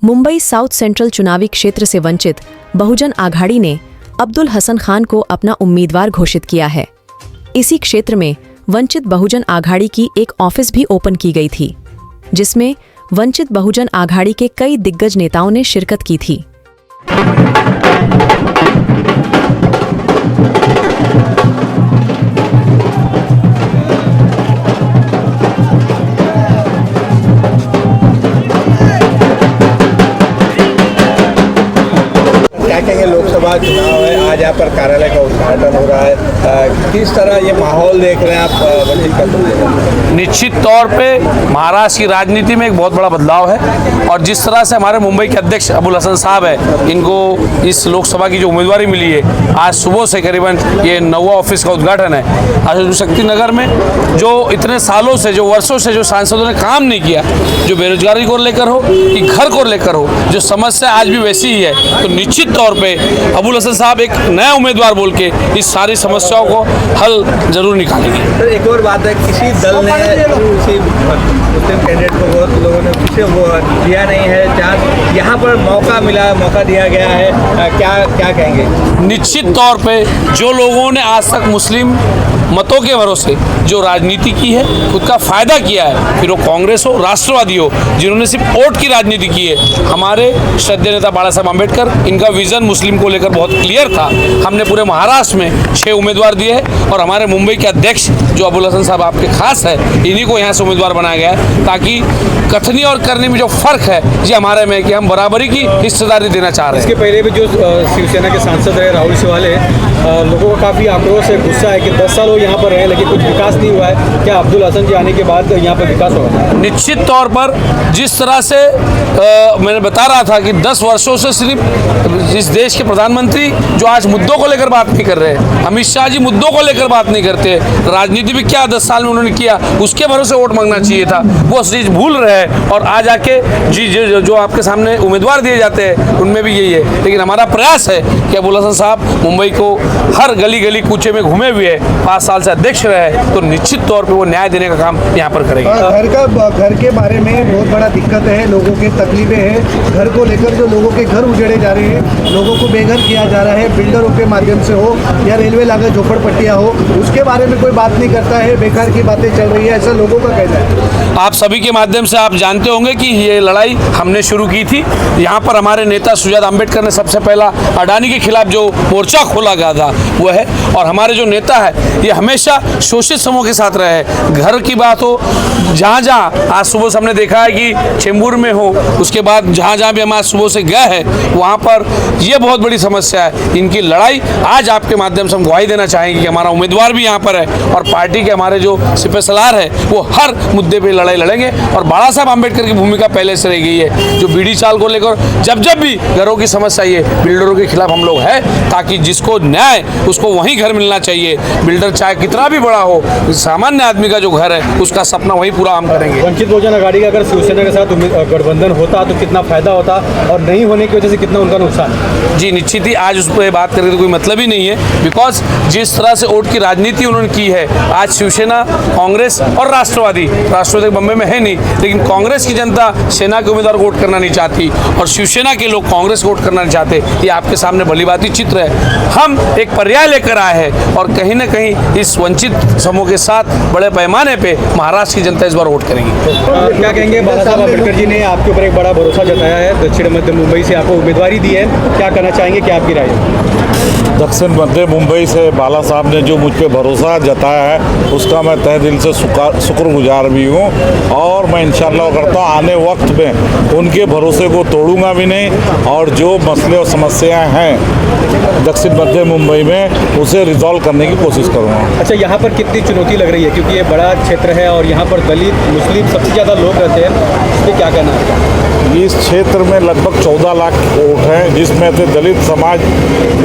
Mumbai south central चुनावी क्षेत्र से वंचित बहुजन आघाड़ी ने अब्दुल हसन खान को अपना उम्मीदवार घोषित किया है। इसी क्षेत्र में वंचित बहुजन आघाड़ी की एक ऑफिस भी ओपन की गई थी, जिसमें वंचित बहुजन आघाड़ी के कई दिग्गज नेताओं ने शिरकत की थी। लोकसभा चुनाव है, आज यहाँ पर कार्यालय का उद्घाटन हो रहा है। किस तरह ये माहौल देख रहे हैं आप वंचित का? निश्चित तौर पे महाराष्ट्र की राजनीति में एक बहुत बड़ा बदलाव है और जिस तरह से हमारे मुंबई के अध्यक्ष अब्दुल हसन साहब है, इनको इस लोकसभा की जो उम्मीदवारी मिली है, आज सुबह से करीबन ये 9वां ऑफिस का उद्घाटन है। आज शक्ति नगर में जो इतने सालों से, जो वर्षों से जो सांसदों ने काम नहीं किया, जो बेरोजगारी को लेकर हो कि घर को लेकर हो, जो समस्या आज भी वैसी ही है, तो निश्चित तौर पे अब्दुल हसन साहब एक नया उम्मीदवार बोल के इस सारी समस्याओं को हल जरूर निकालेंगे। तो एक और बात है, किसी दल ने किसी मुस्लिम कैंडिडेट को बहुत लोगों ने किसी वो दिया नहीं है चांस, यहाँ पर मौका दिया गया है, क्या कहेंगे? निश्चित तौर पे जो लोगों ने आज तक मुस्लिम मतों के भरोसे जो राजनीति की है, खुद का फायदा किया है, फिर वो कांग्रेस हो, राष्ट्रवादी हो, जिन्होंने सिर्फ वोट की राजनीति की है। हमारे श्रद्धेय नेता बाला साहब अम्बेडकर, इनका विजन मुस्लिम को लेकर बहुत क्लियर था। हमने पूरे महाराष्ट्र में 6 उम्मीदवार दिए हैं और हमारे मुंबई के अध्यक्ष जो अब्दुल हसन साहब आपके खास है, इन्हीं को यहाँ से उम्मीदवार बनाया गया है, ताकि कथनी और करने में जो फर्क है ये हमारे में कि हम बराबरी की हिस्सेदारी देना चाह रहे हैं। इसके पहले भी जो शिवसेना के सांसद रहे राहुल शिवाले, लोगों का काफ़ी आक्रोश है, गुस्सा है कि 10 साल वो यहाँ पर रहे लेकिन कुछ विकास नहीं हुआ है। क्या अब्दुल हसन जी आने के बाद यहाँ पर विकास होगा? निश्चित तौर पर जिस तरह से मैंने बता रहा था कि 10 वर्षों से सिर्फ इस देश के प्रधानमंत्री जो आज मुद्दों को लेकर बात नहीं कर रहे हैं, अमित शाह जी मुद्दों को लेकर बात नहीं करते, राजनीति भी क्या 10 साल में उन्होंने किया, उसके भरोसे वोट मांगना चाहिए था, वो चीज भूल रहे हैं। और आज आके जी जो आपके सामने उम्मीदवार दिए जाते हैं उनमें भी यही है। लेकिन हमारा प्रयास है कि अब्दुल हसन साहब मुंबई को हर गली गली कूचे में घूमे हुए 5 साल से अध्यक्ष रहे, तो निश्चित तौर पर वो न्याय देने का काम यहाँ पर करेंगे। घर के बारे में बहुत बड़ा दिक्कत है, लोगों के तकलीफें हैं, घर को लेकर जो लोगों के घर उजड़े जा रहे हैं, लोगों को बेघर किया जा रहा है, बिल्डरों के माध्यम से हो या रेलवे लागत झोपड़पट्टियाँ हो, उसके बारे में कोई बात नहीं करता है, बेकार की बातें चल रही है, ऐसा लोगों का कहना है। आप सभी के माध्यम से आप जानते होंगे कि ये लड़ाई हमने शुरू की थी। यहाँ पर हमारे नेता सुजात अम्बेडकर ने सबसे पहला अडानी के खिलाफ जो मोर्चा खोला गया था वो है, और हमारे जो नेता है ये हमेशा शोषित समूह के साथ रहे। घर की बात हो, जहाँ आज सुबह से हमने देखा है कि चेंबूर में हो, उसके बाद जहाँ भी हम आज सुबह से गए हैं वहाँ पर ये बहुत बड़ी समस्या है। इनकी लड़ाई आज आपके माध्यम से हम गवाही देना चाहेंगे कि हमारा उम्मीदवार भी यहाँ पर है और पार्टी के हमारे जो सिपहसालार है वो हर मुद्दे पे लड़ाई लड़ेंगे। और बाला साहब अम्बेडकर की भूमिका पहले से रह गई है, जो बीड़ी चाल को लेकर जब भी घरों की समस्या ये बिल्डरों के खिलाफ हम लोग है, ताकि जिसको न्याय उसको वहीं घर मिलना चाहिए। बिल्डर चाहे कितना भी बड़ा हो, सामान्य आदमी का जो घर है उसका सपना वही पूरा हम करेंगे। वंचित बहुजन आघाड़ी का अगर शिवसेना के साथ गठबंधन होता तो कितना फायदा होता और नहीं होने की वजह से कितना उनका नुकसान? जी निश्चित ही आज उस पर बात करके तो कोई मतलब ही नहीं है, बिकॉज जिस तरह से वोट की राजनीति उन्होंने की है, आज शिवसेना, कांग्रेस और राष्ट्रवादी बम्बई में है नहीं, लेकिन कांग्रेस की जनता सेना के उम्मीदवार वोट करना नहीं चाहती और शिवसेना के लोग कांग्रेस वोट करना नहीं चाहते। ये आपके सामने भली बात ही चित्र है। हम एक पर्याय लेकर आए हैं और कहीं ना कहीं इस वंचित समूह के साथ बड़े पैमाने पे महाराष्ट्र की जनता इस बार वोट करेंगी। क्या कहेंगे? बाला साहब अम्बेडकर जी ने आपके ऊपर एक बड़ा भरोसा जताया है, दक्षिण मध्य मुंबई से आपको उम्मीदवारी दी है, क्या कहना चाहेंगे, क्या आपकी राय है? दक्षिण मध्य मुंबई से बाला साहब ने जो मुझ पे भरोसा जताया है उसका मैं तहे दिल से शुक्रगुजार भी हूँ और मैं इंशाल्लाह करता हूँ आने वक्त में उनके भरोसे को तोड़ूंगा भी नहीं और जो मसले और समस्याएं हैं दक्षिण मध्य मुंबई में उसे रिजॉल्व करने की कोशिश करूँगा। अच्छा, यहाँ पर कितनी चुनौती लग रही है, क्योंकि ये बड़ा क्षेत्र है और यहाँ पर दलित मुस्लिम सबसे ज़्यादा लोग रहते हैं, इस पर क्या कहना है? इस क्षेत्र में लगभग 14 लाख वोट हैं, जिसमें से दलित समाज,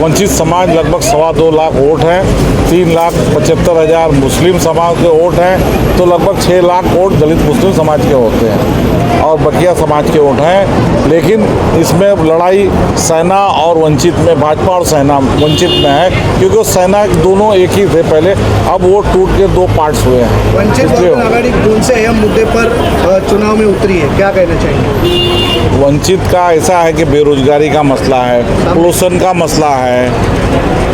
वंचित समाज लगभग 2.25 लाख वोट हैं, 3,75,000 मुस्लिम समाज के वोट हैं, तो लगभग 6 लाख वोट दलित मुस्लिम समाज के होते हैं और बकिया समाज के वोट हैं। लेकिन इसमें लड़ाई सेना और वंचित में भाजपा और सेना वंचित में है, क्योंकि सेना दोनों एक ही थे पहले, अब वो टूट के दो पार्ट्स हुए हैं। वंचित इसलिए बहुजन आघाड़ी कौन से अहम मुद्दे पर चुनाव में उतरी है, क्या कहना चाहिए? वंचित का ऐसा है कि बेरोजगारी का मसला है, पोल्यूशन का मसला है,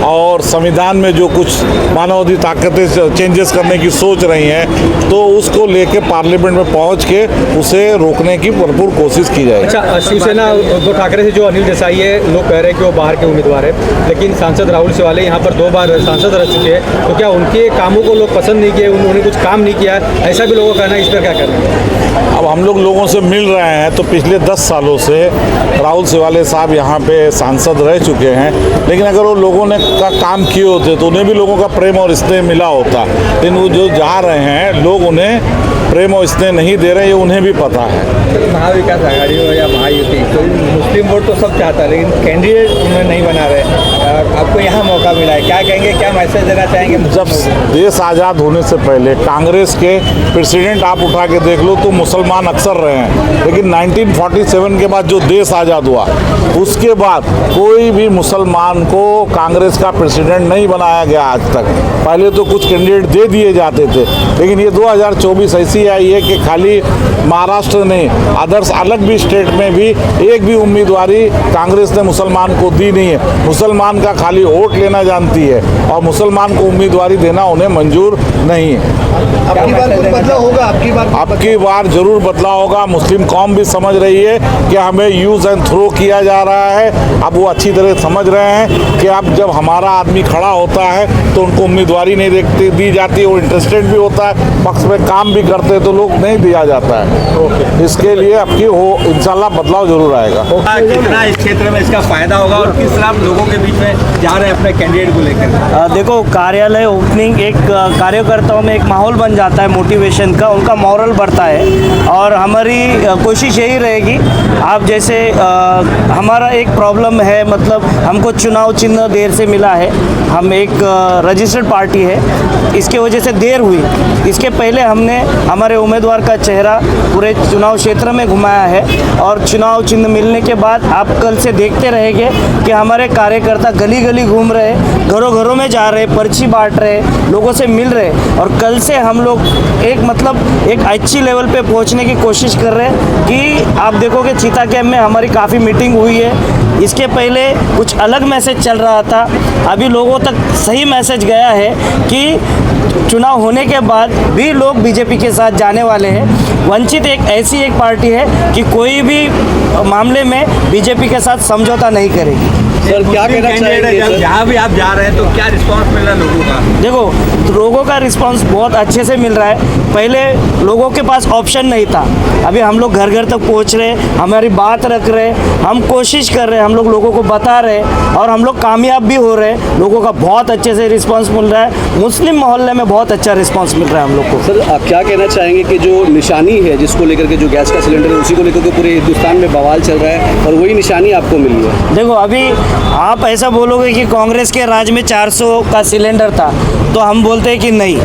और संविधान में जो कुछ मानवाधिकार ताकतें चेंजेस करने की सोच रही हैं, तो उसको लेके पार्लियामेंट में पहुंच के उसे रोकने की भरपूर कोशिश की जाएगी। अच्छा, शिवसेना उद्धव ठाकरे से जो अनिल देसाई है, लोग कह रहे हैं कि वो बाहर के उम्मीदवार है, लेकिन सांसद राहुल शिवाले यहाँ पर 2 बार सांसद रह चुके हैं, तो क्या उनके कामों को लोग पसंद नहीं किए, उन्होंने कुछ काम नहीं किया, ऐसा भी लोगों का कहना है? इस पर क्या कहना है? अब हम लोगों से मिल रहे हैं तो पिछले 10 सालों से राहुल शिवाले साहब यहाँ पे सांसद रह चुके हैं, लेकिन अगर वो लोगों ने का काम किए होते तो उन्हें भी लोगों का प्रेम और स्नेह मिला होता, लेकिन वो जो जा रहे हैं लोग उन्हें प्रेम और स्नेह नहीं दे रहे, ये उन्हें भी पता है। महाविकास आघाड़ी हो या महायुति, तो मुस्लिम वोट तो सब चाहता है, लेकिन कैंडिडेट उन्हें नहीं बना रहे। आपको यहाँ मौका मिला है, क्या कहेंगे, क्या मैसेज देना चाहेंगे? जब देश आज़ाद होने से पहले कांग्रेस के प्रेसिडेंट आप उठा के देख लो तो मुसलमान अक्सर रहे हैं, लेकिन 1947 के बाद जो देश आज़ाद हुआ उसके बाद कोई भी मुसलमान को कांग्रेस का प्रेसिडेंट नहीं बनाया गया आज तक। पहले तो कुछ कैंडिडेट दे दिए जाते थे, लेकिन ये 2024 ऐसी आई है कि खाली महाराष्ट्र नहीं, अदर्स अलग भी स्टेट में भी एक भी उम्मीदवारी कांग्रेस ने मुसलमान को दी नहीं है। मुसलमान का खाली वोट लेना जानती है और मुसलमान को उम्मीदवारी देना उन्हें मंजूर नहीं है। आपकी बार कुछ बदलाव होगा? आपकी बार जरूर बदलाव होगा। मुस्लिम कौम भी समझ रही है कि हमें यूज़ एंड थ्रो किया जा रहा है। अब वो अच्छी तरह समझ रहे हैं कि अब जब हमारा आदमी खड़ा होता है तो उनको उम्मीदवारी नहीं दी जाती, वो इंटरेस्टेड भी होता है, पक्ष में काम भी करते तो लोग नहीं दिया जाता है। इसके लिए अब की हो इंशाल्लाह बदलाव जरूर आएगा। कितना इस क्षेत्र में इसका फायदा होगा और किस तरह आप लोगों के बीच में जा रहे हैं अपने कैंडिडेट को लेकर? देखो, कार्यालय ओपनिंग एक कार्यकर्ताओं में एक माहौल बन जाता है, मोटिवेशन का, उनका मॉरल बढ़ता है। और हमारी कोशिश यही रहेगी, आप जैसे हमारा एक प्रॉब्लम है, मतलब हमको चुनाव चिन्ह देर से मिला है, हम एक रजिस्टर्ड पार्टी है, इसके वजह से देर हुई। इसके पहले हमने हमारे उम्मीदवार का चेहरा पूरे चुनाव क्षेत्र में घुमाया है, और चुनाव चिन्ह मिलने के बाद आप कल से देखते रहेंगे कि हमारे कार्यकर्ता गली गली घूम रहे, घरों घरों में जा रहे, पर्ची बांट रहे, लोगों से मिल रहे, और कल से हम लोग एक अच्छी लेवल पे पहुंचने की कोशिश कर रहे हैं। कि आप देखोगे चीता कैंप में हमारी काफ़ी मीटिंग हुई है, इसके पहले कुछ अलग मैसेज चल रहा था, अभी लोगों तक सही मैसेज गया है कि चुनाव होने के बाद भी लोग बीजेपी के साथ जाने वाले हैं। वंचित एक ऐसी एक पार्टी है कि कोई भी मामले में बीजेपी के साथ समझौता नहीं करेगी। सर, क्या कहना चाहिए? जहाँ भी आप जा रहे हैं तो क्या रिस्पांस मिल रहा है लोगों का? देखो, लोगों का रिस्पांस बहुत अच्छे से मिल रहा है। पहले लोगों के पास ऑप्शन नहीं था, अभी हम लोग घर घर तक पहुंच रहे, हमारी बात रख रहे, हम कोशिश कर रहे, हम लोगों को बता रहे, और हम लोग कामयाब भी हो रहे। लोगों का बहुत अच्छे से रिस्पांस मिल रहा है, मुस्लिम मोहल्ले में बहुत अच्छा रिस्पांस मिल रहा है हम लोग को। सर, आप क्या कहना चाहेंगे कि जो निशानी है जिसको लेकर के, जो गैस का सिलेंडर है, उसी को लेकर के पूरे हिंदुस्तान में बवाल चल रहा है, और वही निशानी आपको मिली है? देखो, अभी आप ऐसा बोलोगे कि कांग्रेस के राज में 400 का सिलेंडर था, तो हम बोलते हैं कि नहीं,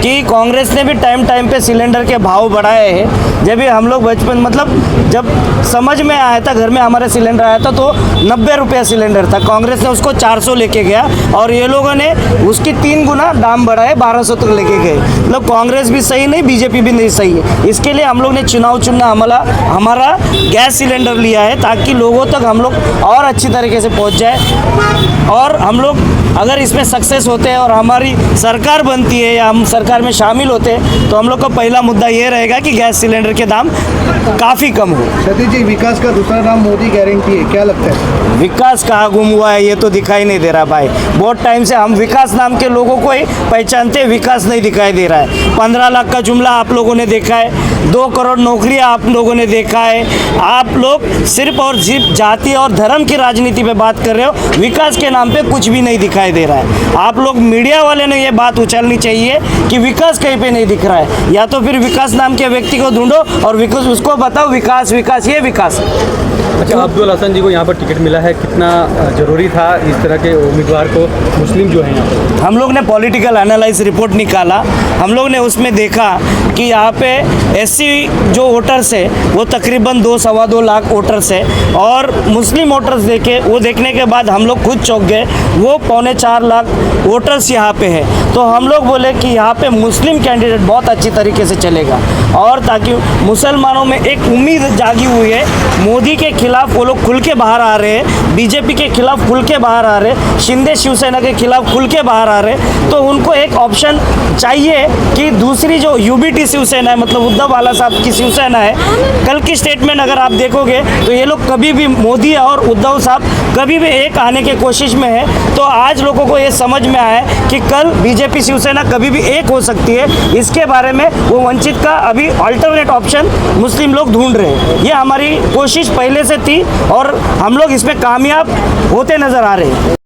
कि कांग्रेस ने भी टाइम पे सिलेंडर के भाव बढ़ाए हैं। जब भी हम लोग बचपन, मतलब जब समझ में आया था, घर में हमारे सिलेंडर आया था तो 90 रुपया सिलेंडर था, कांग्रेस ने उसको 400 लेके गया, और ये लोगों ने उसकी 3 गुना दाम बढ़ाए, 1200 तक लेके गए। मतलब कांग्रेस भी सही नहीं, बीजेपी भी नहीं सही है। इसके लिए हम लोग ने चुनाव चुनना हमारा गैस सिलेंडर लिया है, ताकि लोगों तक हम लोग और अच्छी तरीके से पहुँच जाए। और हम लोग अगर इसमें सक्सेस होते हैं और हमारी सरकार बनती है या हम सरकार में शामिल होते हैं, तो हम लोग का पहला मुद्दा ये रहेगा कि गैस सिलेंडर के दाम काफ़ी कम हो। सतीश जी, विकास का दूसरा नाम मोदी गारंटी है, क्या लगता है? विकास कहाँ गुम हुआ है, ये तो दिखाई नहीं दे रहा भाई। बहुत टाइम से हम विकास नाम के लोगों को ही पहचानते, विकास नहीं दिखाई दे रहा है। 15 लाख का जुमला आप लोगों ने देखा है, 2 करोड़ नौकरियाँ आप लोगों ने देखा है। आप लोग सिर्फ और सिर्फ जाति और धर्म की राजनीति पे बात कर रहे हो, विकास के नाम पे कुछ भी नहीं दिखाई दिखाई दे रहा है। आप लोग मीडिया वाले ने ये बात उछालनी चाहिए कि विकास कहीं पे नहीं दिख रहा है, या तो फिर विकास नाम के व्यक्ति को ढूंढो और विकास उसको बताओ विकास विकास ये विकास। अच्छा, अब्दुल हसन जी को यहाँ पर टिकट मिला है, कितना ज़रूरी था इस तरह के उम्मीदवार को मुस्लिम जो है यहाँ पर? हम लोग ने पॉलिटिकल एनालिसिस रिपोर्ट निकाला, हम लोग ने उसमें देखा कि यहाँ पे एससी जो वोटर्स है वो तकरीबन 2-2.25 लाख वोटर्स है, और मुस्लिम वोटर्स देखने के बाद हम लोग खुद चौंक गए, वो 3.25 लाख वोटर्स यहाँ पे है। तो हम लोग बोले कि यहाँ पे मुस्लिम कैंडिडेट बहुत अच्छी तरीके से चलेगा, और ताकि मुसलमानों में एक उम्मीद जागी हुई है, मोदी के खिलाफ वो लोग खुल के बाहर आ रहे हैं, बीजेपी के खिलाफ खुल के बाहर आ रहे हैं, शिंदे शिवसेना के खिलाफ खुल के बाहर आ रहे हैं, तो उनको एक ऑप्शन चाहिए कि दूसरी जो यूबीटी शिवसेना है, मतलब उद्धव बाला साहब की शिवसेना है, कल की स्टेटमेंट अगर आप देखोगे तो ये लोग कभी भी मोदी और उद्धव साहब कभी भी एक आने की कोशिश में है। तो आज लोगों को ये समझ में आया है कि कल बीजेपी शिवसेना कभी भी एक हो सकती है, इसके बारे में वो वंचित का अभी अल्टरनेट ऑप्शन मुस्लिम लोग ढूंढ रहे हैं। ये हमारी कोशिश पहले से थी और हम लोग इसमें कामयाब होते नज़र आ रहे हैं।